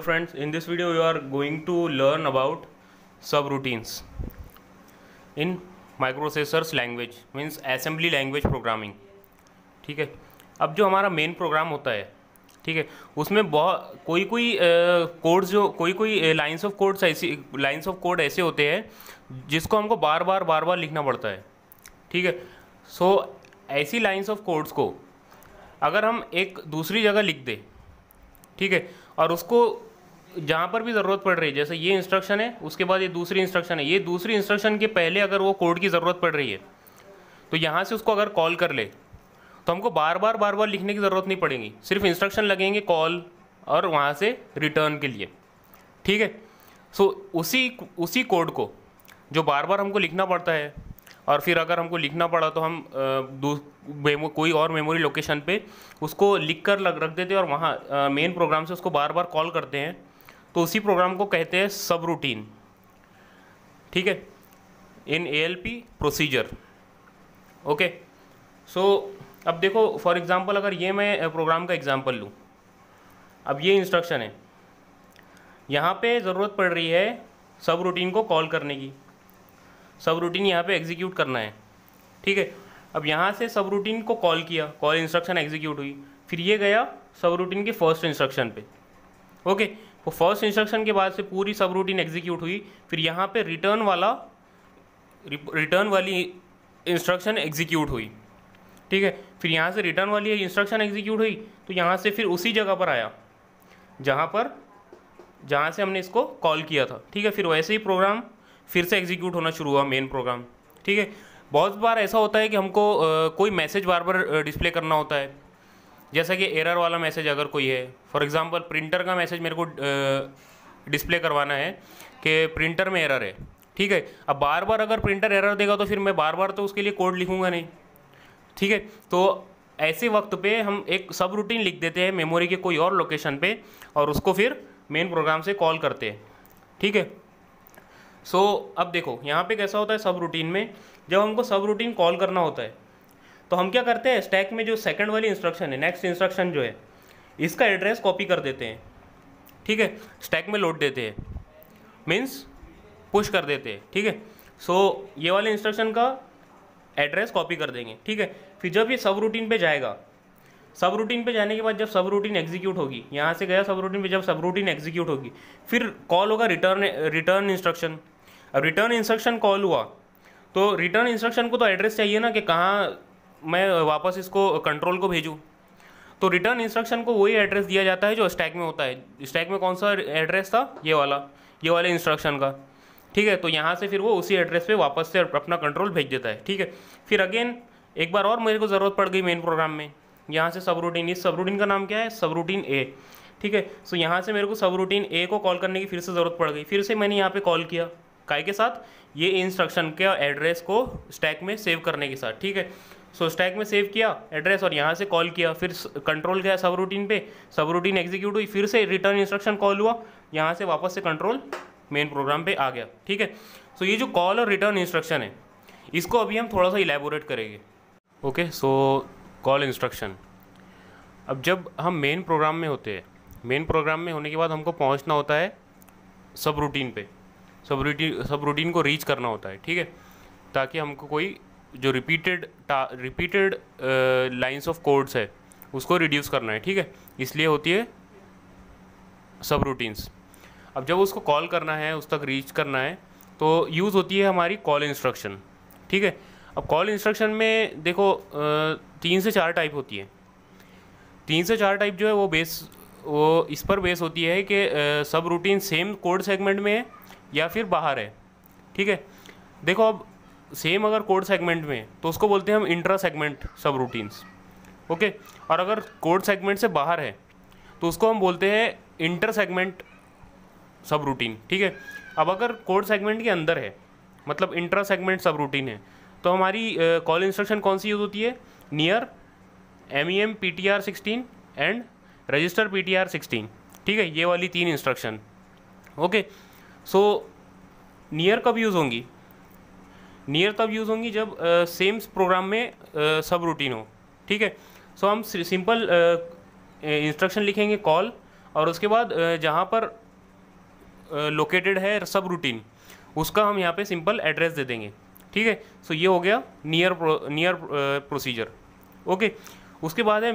friends, in this video you are going to learn about subroutines in microprocessors language means assembly language programming। ठीक है, अब जो हमारा main program होता है, ठीक है, उसमें बहुत कोई कोड्स जो कोई लाइंस ऑफ कोड ऐसे होते हैं जिसको हमको बार बार लिखना पड़ता है। ठीक है, सो ऐसी लाइंस ऑफ कोड्स को अगर हम एक दूसरी जगह लिख दें, ठीक है, और उसको जहाँ पर भी ज़रूरत पड़ रही है, जैसे ये इंस्ट्रक्शन है, उसके बाद ये दूसरी इंस्ट्रक्शन है, ये दूसरी इंस्ट्रक्शन के पहले अगर वो कोड की ज़रूरत पड़ रही है तो यहाँ से उसको अगर कॉल कर ले तो हमको बार बार लिखने की ज़रूरत नहीं पड़ेगी, सिर्फ इंस्ट्रक्शन लगेंगे कॉल और वहाँ से रिटर्न के लिए। ठीक है, सो उसी कोड को जो बार बार हमको लिखना पड़ता है, और फिर अगर हमको लिखना पड़ा तो हम कोई और मेमोरी लोकेशन पे उसको लिख कर रख देते हैं और वहाँ मेन प्रोग्राम से उसको बार बार कॉल करते हैं, तो उसी प्रोग्राम को कहते हैं सब रूटीन। ठीक है, इन ALP प्रोसीजर। ओके, सो अब देखो फॉर एग्जांपल अगर ये मैं प्रोग्राम का एग्जांपल लूँ, अब ये इंस्ट्रक्शन है, यहाँ पे ज़रूरत पड़ रही है सब रूटीन को कॉल करने की, सब रूटीन यहाँ पे एग्जीक्यूट करना है। ठीक है, अब यहाँ से सब रूटीन को कॉल किया, कॉल इंस्ट्रक्शन एग्जीक्यूट हुई, फिर ये गया सब रूटीन के फर्स्ट इंस्ट्रक्शन पे। ओके, वो फर्स्ट इंस्ट्रक्शन के बाद से पूरी सब रूटीन एग्जीक्यूट हुई, फिर यहाँ पे रिटर्न वाली इंस्ट्रक्शन एग्जीक्यूट हुई। ठीक है, फिर यहाँ से रिटर्न वाली इंस्ट्रक्शन एग्जीक्यूट हुई तो यहाँ से फिर उसी जगह पर आया जहाँ से हमने इसको कॉल किया था। ठीक है, फिर वैसे ही प्रोग्राम फिर से एग्जीक्यूट होना शुरू हुआ मेन प्रोग्राम। ठीक है, बहुत बार ऐसा होता है कि हमको कोई मैसेज बार बार डिस्प्ले करना होता है, जैसा कि एरर वाला मैसेज अगर कोई है, फॉर एग्जांपल प्रिंटर का मैसेज मेरे को डिस्प्ले करवाना है कि प्रिंटर में एरर है। ठीक है, अब बार बार अगर प्रिंटर एरर देगा तो फिर मैं बार बार तो उसके लिए कोड लिखूंगा नहीं। ठीक है, तो ऐसे वक्त पे हम एक सब रूटीन लिख देते हैं मेमोरी के कोई और लोकेशन पे और उसको फिर मेन प्रोग्राम से कॉल करते हैं। ठीक है, सो अब देखो यहाँ पे कैसा होता है सब रूटीन में, जब हमको सब रूटीन कॉल करना होता है तो हम क्या करते हैं, स्टैक में जो सेकंड वाली इंस्ट्रक्शन है, नेक्स्ट इंस्ट्रक्शन जो है, इसका एड्रेस कॉपी कर देते हैं। ठीक है, स्टैक में लोड देते हैं, मीन्स पुश कर देते हैं। ठीक है, सो ये वाले इंस्ट्रक्शन का एड्रेस कॉपी कर देंगे। ठीक है, फिर जब ये सब रूटीन पे जाएगा, सब रूटीन पे जाने के बाद जब सब रूटीन एग्जीक्यूट होगी, यहाँ से गया सब रूटीन पे, जब सब रूटीन एग्जीक्यूट होगी फिर कॉल होगा रिटर्न इंस्ट्रक्शन। अब रिटर्न इंस्ट्रक्शन कॉल हुआ तो रिटर्न इंस्ट्रक्शन को तो एड्रेस चाहिए ना कि कहाँ मैं वापस इसको कंट्रोल को भेजूँ, तो रिटर्न इंस्ट्रक्शन को वही एड्रेस दिया जाता है जो स्टैक में होता है। स्टैक में कौन सा एड्रेस था, ये वाले इंस्ट्रक्शन का। ठीक है, तो यहाँ से फिर वो उसी एड्रेस पे वापस से अपना कंट्रोल भेज देता है। ठीक है, फिर अगेन एक बार और मेरे को ज़रूरत पड़ गई मेन प्रोग्राम में, यहाँ से सब रूटीन, इस सब रूटीन का नाम क्या है, सब रूटीन A। ठीक है, सो यहाँ से मेरे को सब रूटीन A को कॉल करने की फिर से ज़रूरत पड़ गई, फिर से मैंने यहाँ पे कॉल किया, काय के साथ, ये इंस्ट्रक्शन के एड्रेस को स्टैक में सेव करने के साथ। ठीक है, सो स्टैक में सेव किया एड्रेस और यहाँ से कॉल किया, फिर कंट्रोल गया सब रूटीन पे, सब रूटीन एग्जीक्यूट हुई, फिर से रिटर्न इंस्ट्रक्शन कॉल हुआ, यहाँ से वापस से कंट्रोल मेन प्रोग्राम पे आ गया। ठीक है, सो ये जो कॉल और रिटर्न इंस्ट्रक्शन है इसको अभी हम थोड़ा सा इलेबोरेट करेंगे। ओके, सो कॉल इंस्ट्रक्शन, अब जब हम मेन प्रोग्राम में होते हैं, मेन प्रोग्राम में होने के बाद हमको पहुंचना होता है सब रूटीन पे, सब रूटीन को रीच करना होता है। ठीक है, ताकि हमको कोई जो रिपीटेड लाइंस ऑफ कोड्स है उसको रिड्यूस करना है। ठीक है, इसलिए होती है सब रूटीन्स। अब जब उसको कॉल करना है, उस तक रीच करना है, तो यूज़ होती है हमारी कॉल इंस्ट्रक्शन। ठीक है, अब कॉल इंस्ट्रक्शन में देखो 3 से 4 टाइप होती है। 3 से 4 टाइप जो है वो इस पर बेस होती है कि सब रूटीन सेम कोड सेगमेंट में है या फिर बाहर है। ठीक है, देखो अब सेम अगर कोड सेगमेंट में है तो उसको बोलते हैं हम इंट्रा सेगमेंट सब रूटीन्स। ओके, और अगर कोड सेगमेंट से बाहर है तो उसको हम बोलते हैं इंटर सेगमेंट सब रूटीन। ठीक है, अब अगर कोड सेगमेंट के अंदर है, मतलब इंट्रा सेगमेंट सब रूटीन है, तो हमारी कॉल इंस्ट्रक्शन कौन सी यूज़ होती है, near MEM PTR16 and register PTR16। ठीक है, ये वाली 3 इंस्ट्रक्शन। ओके, सो नियर कब यूज़ होंगी, नियर तब यूज़ होंगी जब सेम प्रोग्राम में सब रूटीन हो। ठीक है, सो हम सिंपल इंस्ट्रक्शन लिखेंगे कॉल और उसके बाद जहाँ पर लोकेटेड है सब रूटीन, उसका हम यहाँ पे सिंपल एड्रेस दे देंगे, ठीक है। सो ये हो गया नियर प्रोसीजर, ओके। उसके बाद है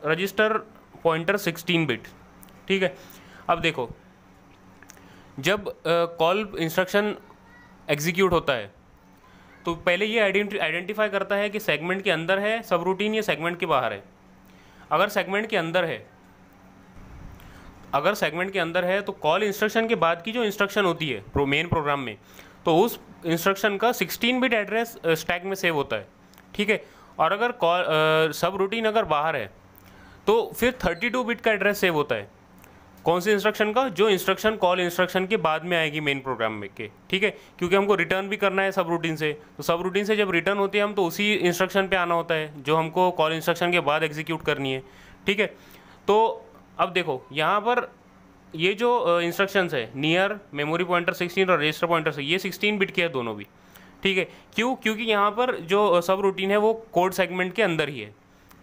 रजिस्टर पॉइंटर 16 बिट, ठीक है। अब देखो, जब कॉल इंस्ट्रक्शन एग्जीक्यूट होता है तो पहले ये आइडेंटिफाई करता है कि सेगमेंट के अंदर है सब रूटीन या सेगमेंट के बाहर है। अगर सेगमेंट के अंदर है तो कॉल इंस्ट्रक्शन के बाद की जो इंस्ट्रक्शन होती है मेन प्रोग्राम में, तो उस इंस्ट्रक्शन का 16 बिट एड्रेस स्टैक में सेव होता है, ठीक है। और अगर कॉल सब रूटीन अगर बाहर है तो फिर 32 बिट का एड्रेस सेव होता है। कौन से इंस्ट्रक्शन का? जो इंस्ट्रक्शन कॉल इंस्ट्रक्शन के बाद में आएगी मेन प्रोग्राम में के, ठीक है। क्योंकि हमको रिटर्न भी करना है सब रूटीन से, तो सब रूटीन से जब रिटर्न होती है हम तो उसी इंस्ट्रक्शन पे आना होता है जो हमको कॉल इंस्ट्रक्शन के बाद एग्जीक्यूट करनी है, ठीक है। तो अब देखो यहाँ पर ये जो इंस्ट्रक्शंस है नियर, मेमोरी पॉइंटर 16 और रजिस्टर पॉइंटर से, ये 16 बिट के है दोनों भी, ठीक है। क्यों? क्योंकि यहाँ पर जो सब रूटीन है वो कोड सेगमेंट के अंदर ही है,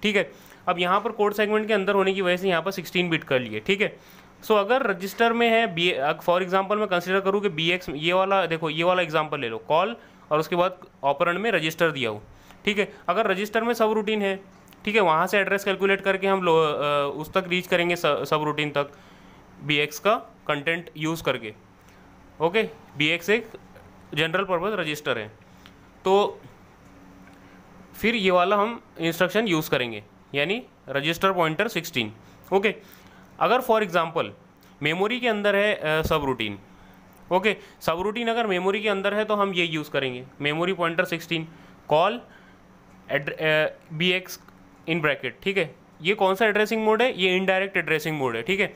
ठीक है। अब यहाँ पर कोड सेगमेंट के अंदर होने की वजह से यहाँ पर 16 बिट कर लिए, ठीक है। सो अगर रजिस्टर में है फॉर एग्जांपल मैं कंसीडर करूँ कि BX, ये वाला देखो, ये वाला एग्जांपल ले लो, कॉल और उसके बाद ऑपरेंड में रजिस्टर दिया हो, ठीक है। अगर रजिस्टर में सब रूटीन है, ठीक है, वहाँ से एड्रेस कैलकुलेट करके हम उस तक रीच करेंगे सब रूटीन तक BX का कंटेंट यूज़ करके, ओके। BX एक जनरल पर्पज़ रजिस्टर है, तो फिर ये वाला हम इंस्ट्रक्शन यूज़ करेंगे, यानी रजिस्टर पॉइंटर 16, ओके। अगर फॉर एग्जांपल मेमोरी के अंदर है सब रूटीन, ओके, सब रूटीन अगर मेमोरी के अंदर है तो हम ये यूज़ करेंगे, memory pointer 16 call BX in bracket, ठीक है। ये कौन सा एड्रेसिंग मोड है? ये इनडायरेक्ट एड्रेसिंग मोड है, ठीक है।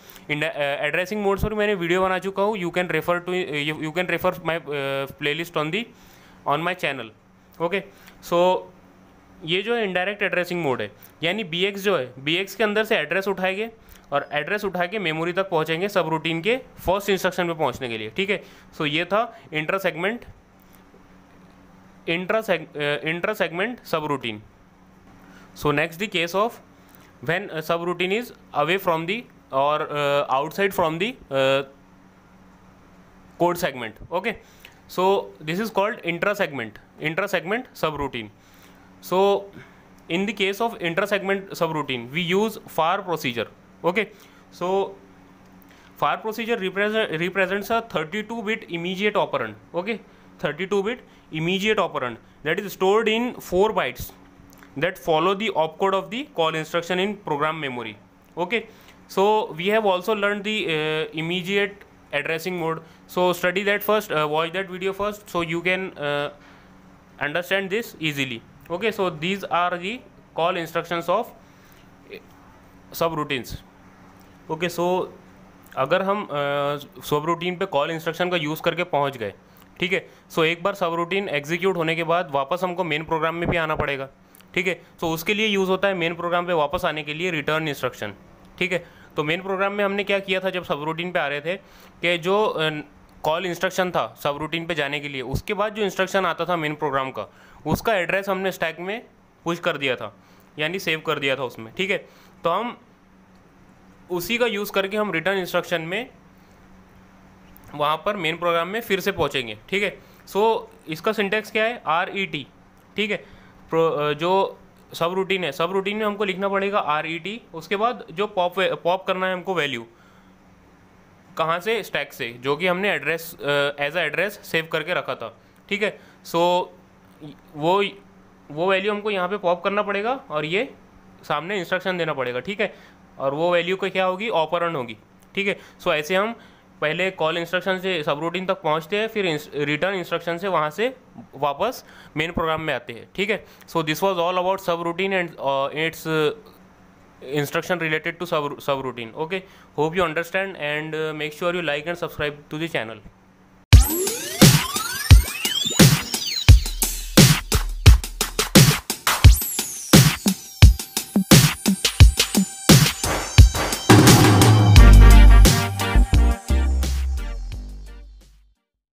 एड्रेसिंग मोड पर मैंने वीडियो बना चुका हूँ, you can refer my playlist on my channel, okay. So ये जो है इनडायरेक्ट एड्रेसिंग मोड है, यानी BX जो है, BX के अंदर से एड्रेस उठाएंगे और एड्रेस उठा के मेमोरी तक पहुंचेंगे सब रूटीन के फर्स्ट इंस्ट्रक्शन पे पहुंचने के लिए, ठीक है। सो ये था intra segment subroutine. So next the case of when subroutine is away from the और outside from the code segment, okay. So this is called intra segment subroutine. So in the case of intra-segment subroutine, we use FAR procedure. Okay, so FAR procedure represents a 32-bit immediate operand. Okay, 32-bit immediate operand that is stored in 4 bytes that follow the opcode of the call instruction in program memory. Okay, so we have also learned the immediate addressing mode. So study that first, watch that video first, so you can understand this easily. Okay, so these are the call instructions of subroutines. Okay, so अगर हम सब routine पे call instruction का use करके पहुंच गए, ठीक है। सो एक बार सब रूटीन एग्जीक्यूट होने के बाद वापस हमको मेन प्रोग्राम में भी आना पड़ेगा, ठीक है। सो उसके लिए यूज़ होता है मेन प्रोग्राम पे वापस आने के लिए रिटर्न इंस्ट्रक्शन, ठीक है। तो मेन प्रोग्राम में हमने क्या किया था जब सब रूटीन पे आ रहे थे कि जो कॉल इंस्ट्रक्शन था सब रूटीन पे जाने के लिए, उसके बाद जो इंस्ट्रक्शन आता था मेन प्रोग्राम का, उसका एड्रेस हमने स्टैक में पुश कर दिया था, यानी सेव कर दिया था उसमें, ठीक है। तो हम उसी का यूज़ करके हम रिटर्न इंस्ट्रक्शन में वहाँ पर मेन प्रोग्राम में फिर से पहुँचेंगे, ठीक है। सो इसका सिंटेक्स क्या है? RET, ठीक है। जो सब रूटीन है, सब रूटीन में हमको लिखना पड़ेगा RET, उसके बाद जो पॉप करना है हमको वैल्यू, कहाँ से? स्टैक से, जो कि हमने address as a address save करके रखा था, ठीक है। सो वो वैल्यू हमको यहाँ पे पॉप करना पड़ेगा और ये सामने इंस्ट्रक्शन देना पड़ेगा, ठीक है। और वो वैल्यू का क्या होगी? ऑपरेंड होगी, ठीक है। सो ऐसे हम पहले कॉल इंस्ट्रक्शन से सब रूटीन तक पहुँचते हैं, फिर रिटर्न इंस्ट्रक्शन से वहाँ से वापस मेन प्रोग्राम में आते हैं, ठीक है। So this was all about subroutine and it's instruction related to subroutine. Okay, hope you understand and make sure you like and subscribe to the channel.